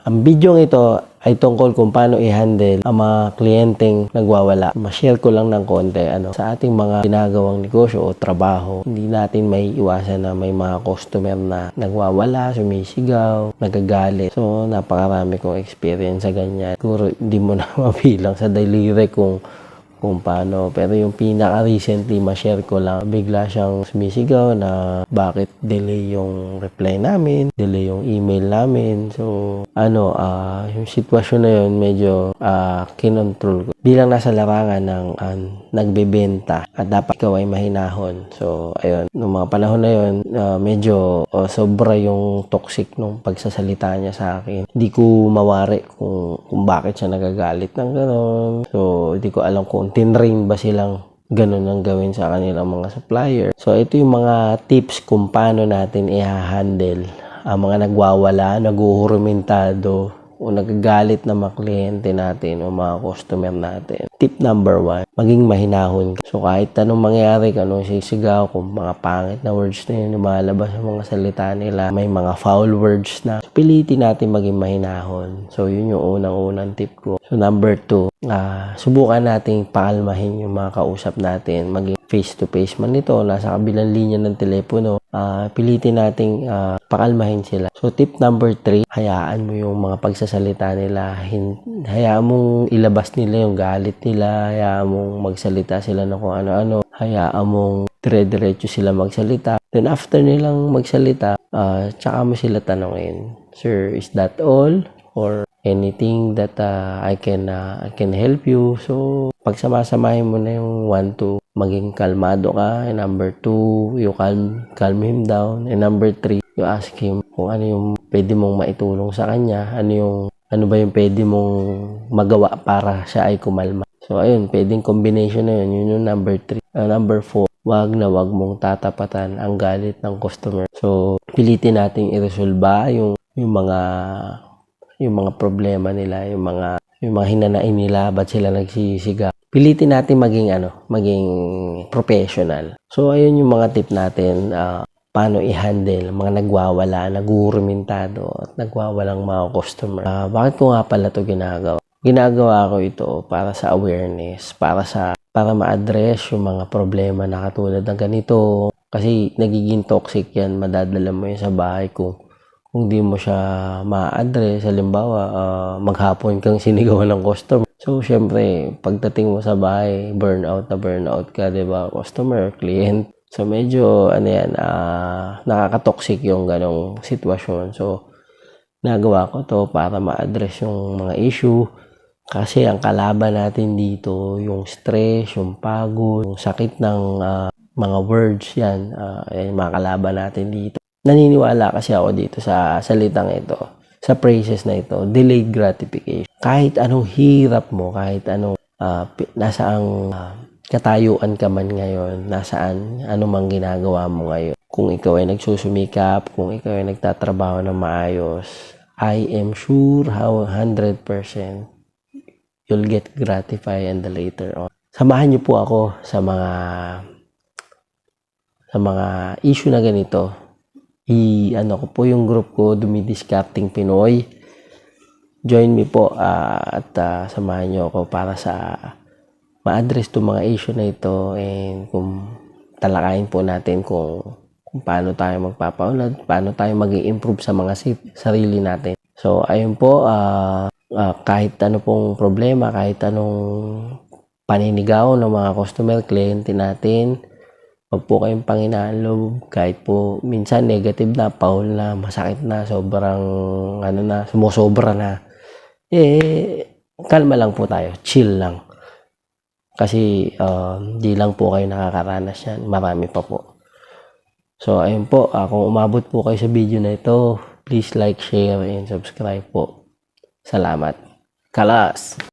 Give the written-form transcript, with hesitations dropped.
Ang video ito ay tungkol kung paano i-handle ang mga kliyenteng nagwawala. Ma-share ko lang ng konti sa ating mga ginagawang negosyo o trabaho. Hindi natin may iwasan na may mga customer na nagwawala, sumisigaw, nagagalit. So, napakarami kong experience sa ganyan. Siguro hindi mo na mabilang sa daliri kung paano. Pero yung pinaka-recently ma-share ko lang, bigla siyang sumisigaw na bakit delay yung reply namin, delay yung email namin. So, yung sitwasyon na yun medyo kinontrol ko. Bilang nasa larangan ng nagbebenta at dapat ikaw ay mahinahon. So, ayun, noong mga panahon na yun, medyo sobra yung toxic nung pagsasalita niya sa akin. Hindi ko mawari kung bakit siya nagagalit ng gano'n. So, hindi ko alam kung tinrain ba silang ganun ang gawin sa kanilang mga supplier. So, ito yung mga tips kung paano natin i-handle ang mga nagwawala, naguhurumintado, o nagagalit na mga kliyente natin o mga customer natin. Tip number 1, maging mahinahon ka. So, kahit anong mangyari, anong sisigaw, kung mga pangit na words na yun, lumalabas sa mga salita nila, may mga foul words na, so, pilitin natin maging mahinahon. So, yun yung unang-unang tip ko. So, number 2, subukan nating pakalmahin yung mga kausap natin, maging face-to-face man ito, nasa kabilang linya ng telepono, pilitin nating pakalmahin sila. So, tip number 3, hayaan mo yung mga pagsasalita nila. Hayaan mong ilabas nila yung galit nila, hayaan mong magsalita sila ng kung ano-ano, hayaan mong dire-diretso sila magsalita. Then, after nilang magsalita, tsaka mo sila tanongin, "Sir, is that all? Or anything that I can help you?" So, pagsamasamahin mo na yung 1, 2, maging kalmado ka. And number 2, you calm him down. And number 3, you ask him kung ano yung pwede mong maitulong sa kanya, ano ba yung pwede mong magawa para siya ay kumalma. So, ayun, pwedeng combination na yun. Yun yung number 3. Number 4, wag mong tatapatan ang galit ng customer. So, pilitin nating i-resolve yung mga problema nila, yung mga hinanain nila, ba't sila nagsisiga. Pilitin natin maging professional. So, ayun yung mga tip natin, paano i-handle mga nagwawala, naguhurumintado, at nagwawalang mga customer. Bakit ko nga pala ito ginagawa? Ginagawa ko ito para sa awareness, para ma-address yung mga problema na katulad ng ganito. Kasi nagiging toxic yan, madadala mo yan sa bahay kung di mo siya ma-address. Halimbawa, maghapon kang sinigawan ng customer. So, syempre, pagdating mo sa bahay, burnout ka, di ba? Customer, client. So, medyo, nakaka-toxic yung ganong sitwasyon. So, nagawa ko to para ma-address yung mga issue. Kasi ang kalaban natin dito, yung stress, yung pagod, yung sakit ng mga words, yan yung mga kalaban natin dito. Naniniwala kasi ako dito sa salitang ito, sa phrases na ito, delayed gratification. Kahit anong hirap mo, kahit anong nasaang katayuan ka man ngayon, nasaan, anumang ginagawa mo ngayon. Kung ikaw ay nagsusumikap, kung ikaw ay nagtatrabaho ng maayos, I am sure 100% you'll get gratified and later on. Samahan niyo po ako sa mga issue na ganito. Ko po yung group ko, Dumidiscarding Pinoy. Join me po at samahan niyo ako para sa ma-address itong mga issue na ito, and kung talakayin po natin kung paano tayo magpapaunlad, paano tayo mag-i-improve sa mga sarili natin. So, ayun po, kahit ano pong problema, kahit anong paninigaw ng mga customer, kliyente natin, wag po kayong panghinaan loob. Kahit po minsan negative na, foul na, masakit na, sobrang sumusobra na, kalma lang po tayo, chill lang. Kasi di lang po kayo nakakaranas yan, marami pa po. So, ayun po, kung umabot po kayo sa video na ito, please like, share, and subscribe po. Salamat. Kalas!